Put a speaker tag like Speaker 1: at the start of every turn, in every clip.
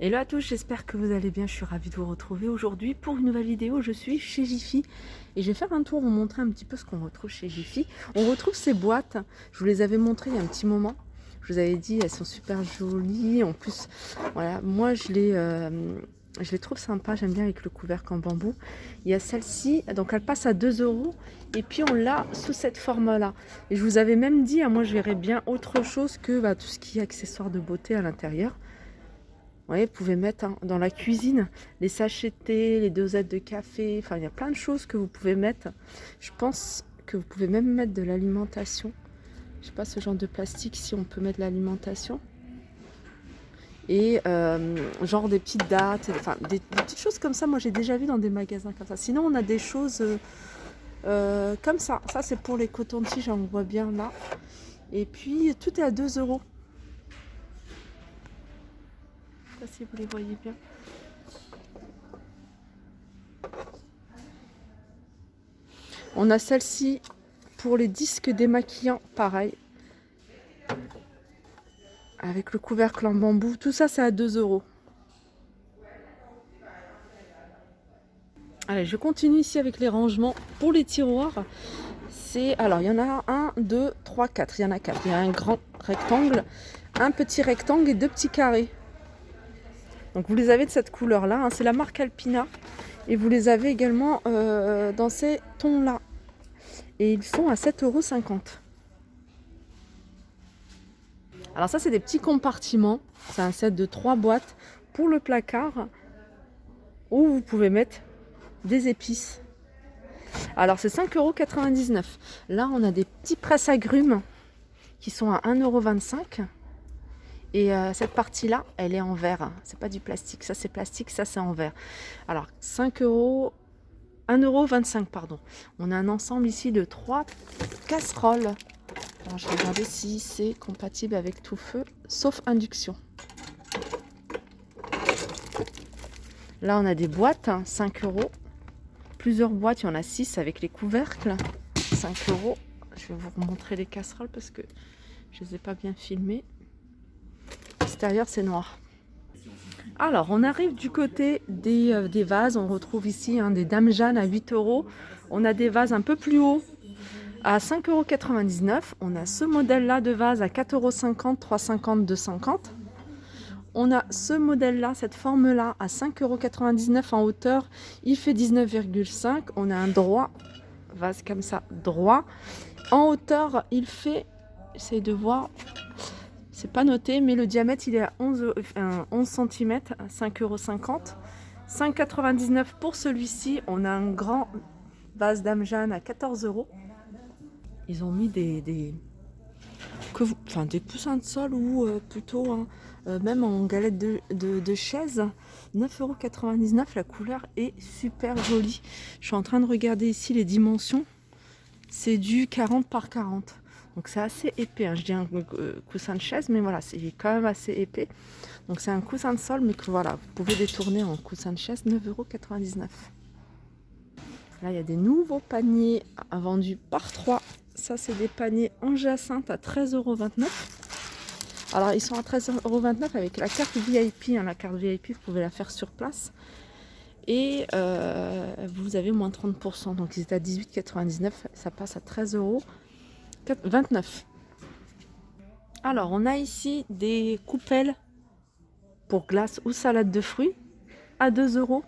Speaker 1: Hello à tous, j'espère que vous allez bien, je suis ravie de vous retrouver aujourd'hui pour une nouvelle vidéo. Je suis chez Jiffy et je vais faire un tour, vous montrer un petit peu ce qu'on retrouve chez Jiffy. On retrouve ces boîtes, je vous les avais montrées il y a un petit moment. Je vous avais dit, elles sont super jolies. En plus, voilà, moi je les trouve sympas, j'aime bien avec le couvercle en bambou. Il y a celle-ci, donc elle passe à 2 € et puis on l'a sous cette forme-là. Et je vous avais même dit, moi je verrais bien autre chose que tout ce qui est accessoires de beauté à l'intérieur. Vous voyez, vous pouvez mettre dans la cuisine les sachets de thé, les dosettes de café, enfin il y a plein de choses que vous pouvez mettre. Je pense que vous pouvez même mettre de l'alimentation. Je sais pas, ce genre de plastique, si on peut mettre de l'alimentation. Et genre des petites dates, enfin des petites choses comme ça, moi j'ai déjà vu dans des magasins comme ça. Sinon on a des choses comme ça. Ça c'est pour les cotons-tiges, on voit bien là. Et puis tout est à 2 €. Je sais pas si vous les voyez bien. On a celle-ci pour les disques démaquillants, pareil. Avec le couvercle en bambou. Tout ça, c'est à 2 €. Allez, je continue ici avec les rangements. Pour les tiroirs, alors, il y en a 1, 2, 3, 4. Il y en a 4. Il y a un grand rectangle, un petit rectangle et 2 petits carrés. Donc, vous les avez de cette couleur-là. C'est la marque Alpina. Et vous les avez également dans ces tons-là. Et ils sont à 7,50 €. Alors ça, c'est des petits compartiments. C'est un set de 3 boîtes pour le placard où vous pouvez mettre des épices. Alors c'est 5,99 €. Là, on a des petits presse-agrumes qui sont à 1,25 €. Et cette partie-là, elle est en verre. C'est pas du plastique. Ça, c'est plastique. Ça, c'est en verre. Alors 5 €, 1,25 €, pardon. On a un ensemble ici de 3 casseroles. Alors, je vais regarder si c'est compatible avec tout feu, sauf induction. Là, on a des boîtes, 5 €. Plusieurs boîtes, il y en a 6 avec les couvercles, 5 €. Je vais vous remontrer les casseroles parce que je ne les ai pas bien filmées. L'extérieur, c'est noir. Alors, on arrive du côté des vases. On retrouve ici des Dames Jeanne à 8 €. On a des vases un peu plus hauts à 5,99 €. On a ce modèle-là de vase à 4,50 €, 3,50 €, 2,50 €. On a ce modèle-là, cette forme-là, à 5,99 € en hauteur. Il fait 19,5 €. On a un droit, vase comme ça, droit. En hauteur, il fait, j'essaie de voir, c'est pas noté, mais le diamètre, il est à 11 cm, 5,50 €. 5,99 € pour celui-ci. On a un grand vase Dame Jeanne à 14 €. Ils ont mis des coussins de sol ou plutôt même en galette de chaise. 9,99 €. La couleur est super jolie. Je suis en train de regarder ici les dimensions. C'est du 40 par 40. Donc c'est assez épais. Je dis un coussin de chaise, mais voilà, c'est quand même assez épais. Donc c'est un coussin de sol, mais que voilà, vous pouvez détourner en coussin de chaise. 9,99 €. Là, il y a des nouveaux paniers vendus par 3. Ça, c'est des paniers en jacinthe à 13,29 €. Alors, ils sont à 13,29 € avec la carte VIP. La carte VIP, vous pouvez la faire sur place. Et vous avez moins 30%. Donc, ils étaient à 18,99 €. Ça passe à 13,29 €. Alors, on a ici des coupelles pour glace ou salade de fruits à 2 €.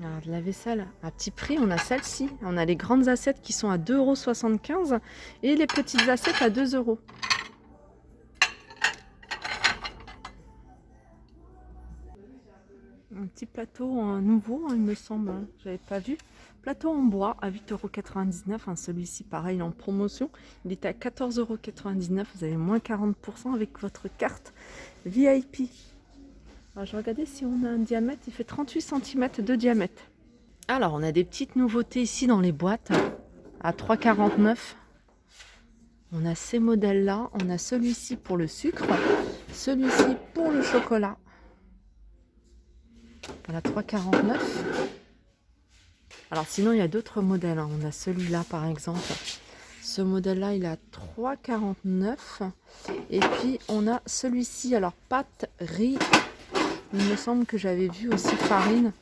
Speaker 1: Alors, de la vaisselle à petit prix, on a celle-ci. On a les grandes assiettes qui sont à 2,75 € et les petites assiettes à 2 €. Un petit plateau nouveau, il me semble, j'avais pas vu. Plateau en bois à 8,99 €. Celui-ci, pareil, en promotion. Il était à 14,99 €. Vous avez moins 40% avec votre carte VIP. Alors, je vais regarder si on a un diamètre. Il fait 38 cm de diamètre. Alors, on a des petites nouveautés ici dans les boîtes à 3,49 €. On a ces modèles-là. On a celui-ci pour le sucre, celui-ci pour le chocolat. Voilà, 3,49 €. Alors sinon, il y a d'autres modèles. On a celui-là, par exemple. Ce modèle-là, il est à 3,49 €. Et puis, on a celui-ci. Alors, pâte, riz. Il me semble que j'avais vu aussi farine.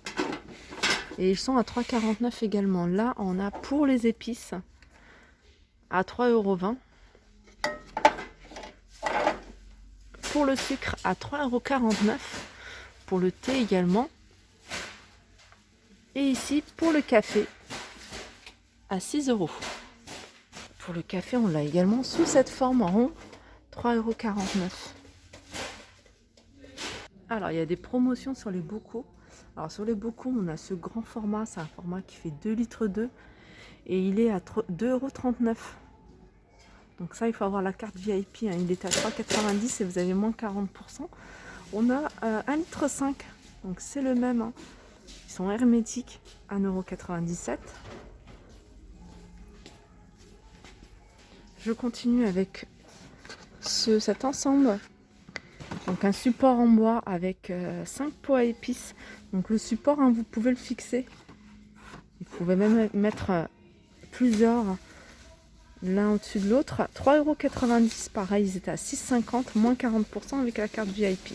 Speaker 1: Et ils sont à 3,49 € également. Là, on a pour les épices à 3,20 €. Pour le sucre à 3,49 €. Pour le thé également. Et ici, pour le café, à 6 €. Pour le café, on l'a également sous cette forme en rond, 3,49 €. Alors, il y a des promotions sur les bocaux. Alors, sur les bocaux, on a ce grand format. C'est un format qui fait 2,2 litres et il est à 2,39 €. Donc ça, il faut avoir la carte VIP. Hein. Il est à 3,90 € et vous avez moins 40%. On a 1,5 litre. Donc c'est le même. Hein. Ils sont hermétiques, 1,97 €. Je continue avec cet ensemble. Donc un support en bois avec 5 pots à épices. Donc le support, hein, vous pouvez le fixer. Vous pouvez même mettre plusieurs l'un au-dessus de l'autre. 3,90 €, pareil, ils étaient à 6,50 €, moins 40% avec la carte VIP.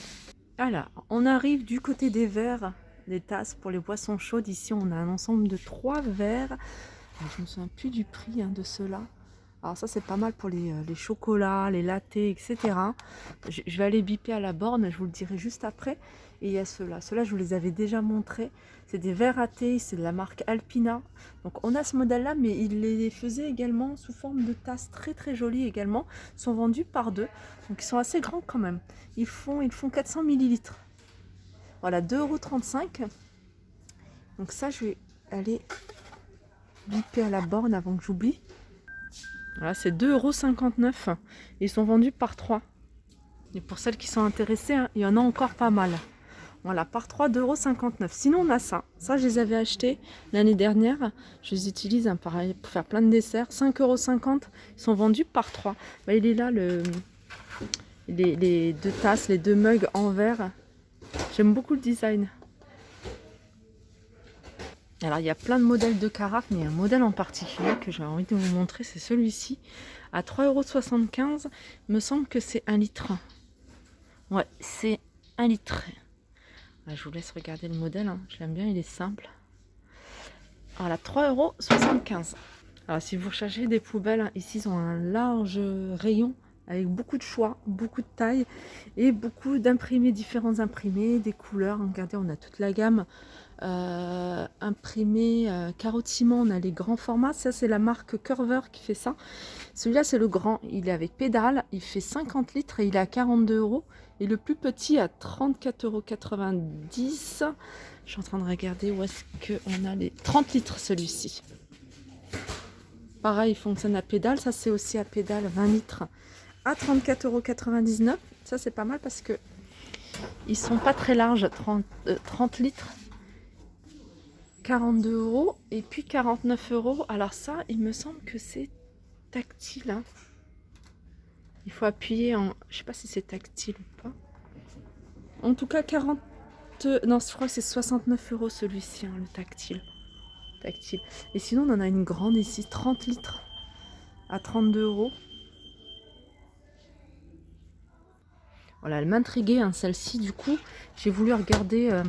Speaker 1: Alors, on arrive du côté des verres, des tasses pour les boissons chaudes. Ici, on a un ensemble de 3 verres. Alors, je ne me souviens plus du prix de ceux-là. Alors ça, c'est pas mal pour les chocolats, les lattés, etc. Je vais aller biper à la borne, je vous le dirai juste après. Et il y a ceux-là. Ceux-là, je vous les avais déjà montrés. C'est des verres à thé, c'est de la marque Alpina. Donc on a ce modèle-là, mais il les faisait également sous forme de tasses très très jolies également. Ils sont vendus par deux. Donc ils sont assez grands quand même. Ils font 400 ml. Voilà, 2,35 €. Donc ça, je vais aller biper à la borne avant que j'oublie. Voilà, c'est 2,59 €. Ils sont vendus par 3. Et pour celles qui sont intéressées, hein, il y en a encore pas mal. Voilà, par 3, 2,59 €. Sinon, on a ça. Ça, je les avais achetés l'année dernière. Je les utilise, hein, pareil, pour faire plein de desserts. 5,50 €. Ils sont vendus par 3. Bah, il est là, les deux tasses, les deux mugs en verre. J'aime beaucoup le design. Alors, il y a plein de modèles de carafes, mais il y a un modèle en particulier que j'ai envie de vous montrer, c'est celui-ci. À 3,75 €, il me semble que c'est 1 litre. Ouais, c'est 1 litre. Je vous laisse regarder le modèle, hein. Je l'aime bien, il est simple. Voilà, 3,75 €. Alors, si vous recherchez des poubelles, hein, ici, ils ont un large rayon avec beaucoup de choix, beaucoup de tailles et beaucoup d'imprimés, différents imprimés, des couleurs. Regardez, on a toute la gamme imprimé carreau ciment, on a les grands formats. Ça, c'est la marque Curver qui fait ça. Celui-là, c'est le grand, il est avec pédale, il fait 50 litres et il est à 42 €. Et le plus petit à 34,90 €. Je suis en train de regarder où est-ce qu'on a les 30 litres, celui-ci. Pareil, il fonctionne à pédale. Ça, c'est aussi à pédale, 20 litres à 34,99 €. Ça, c'est pas mal parce que ils sont pas très larges. 30 litres, 42 € et puis 49 €. Alors ça, il me semble que c'est tactile. Hein. Il faut appuyer en... Je sais pas si c'est tactile ou pas. En tout cas, 40... Non, je crois que c'est 69 € celui-ci, hein, le tactile. Et sinon, on en a une grande ici, 30 litres à 32 €. Voilà, elle m'intriguait, hein, celle-ci. Du coup, j'ai voulu regarder...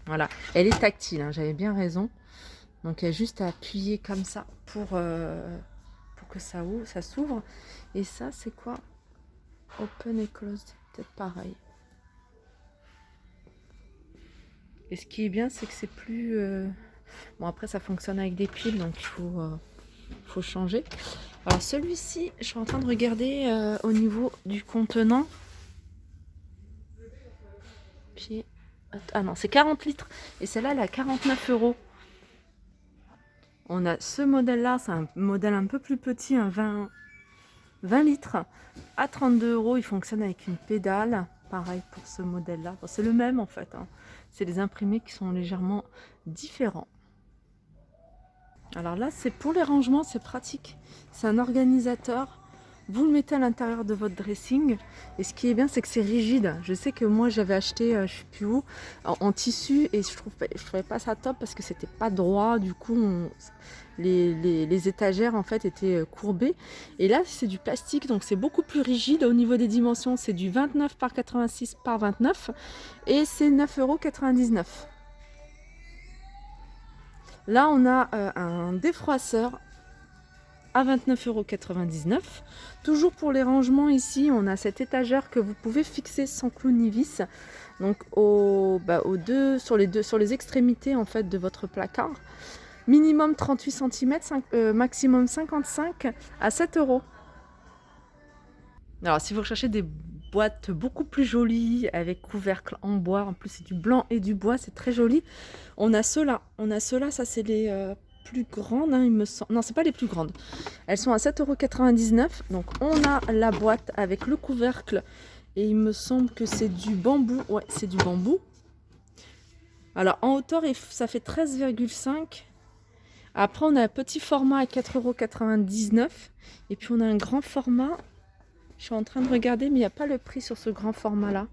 Speaker 1: Voilà, elle est tactile, hein, j'avais bien raison. Donc, il y a juste à appuyer comme ça pour que ça s'ouvre. Et ça, c'est quoi? Open et closed, peut-être pareil. Et ce qui est bien, c'est que c'est plus... Bon, après, ça fonctionne avec des piles, donc il faut changer. Alors, celui-ci, je suis en train de regarder au niveau du contenant. Puis... Ah non, c'est 40 litres. Et celle-là, elle est à 49 €. On a ce modèle-là, c'est un modèle un peu plus petit, un 20 litres à 32 €. Il fonctionne avec une pédale. Pareil pour ce modèle-là. Bon, c'est le même en fait. Hein. C'est les imprimés qui sont légèrement différents. Alors là, c'est pour les rangements, c'est pratique. C'est un organisateur. Vous le mettez à l'intérieur de votre dressing. Et ce qui est bien, c'est que c'est rigide. Je sais que moi, j'avais acheté, je ne sais plus où, en tissu. Et je trouvais pas ça top parce que c'était pas droit. Du coup, les étagères, en fait, étaient courbées. Et là, c'est du plastique. Donc, c'est beaucoup plus rigide. Au niveau des dimensions, c'est du 29 par 86 par 29. Et c'est 9,99 €. Là, on a un défroisseur à 29,99 €. Toujours pour les rangements ici, on a cette étagère que vous pouvez fixer sans clou ni vis. Donc sur les extrémités en fait de votre placard. Minimum 38 cm, maximum 55 à 7 €. Alors si vous recherchez des boîtes beaucoup plus jolies avec couvercle en bois, en plus c'est du blanc et du bois, c'est très joli. On a ceux-là, ça c'est les plus grandes, hein, il me semble. Non, c'est pas les plus grandes. Elles sont à 7,99 €. Donc on a la boîte avec le couvercle et il me semble que c'est du bambou. Ouais, c'est du bambou. Alors en hauteur, ça fait 13,5. Après on a un petit format à 4,99 € et puis on a un grand format. Je suis en train de regarder mais il n'y a pas le prix sur ce grand format là.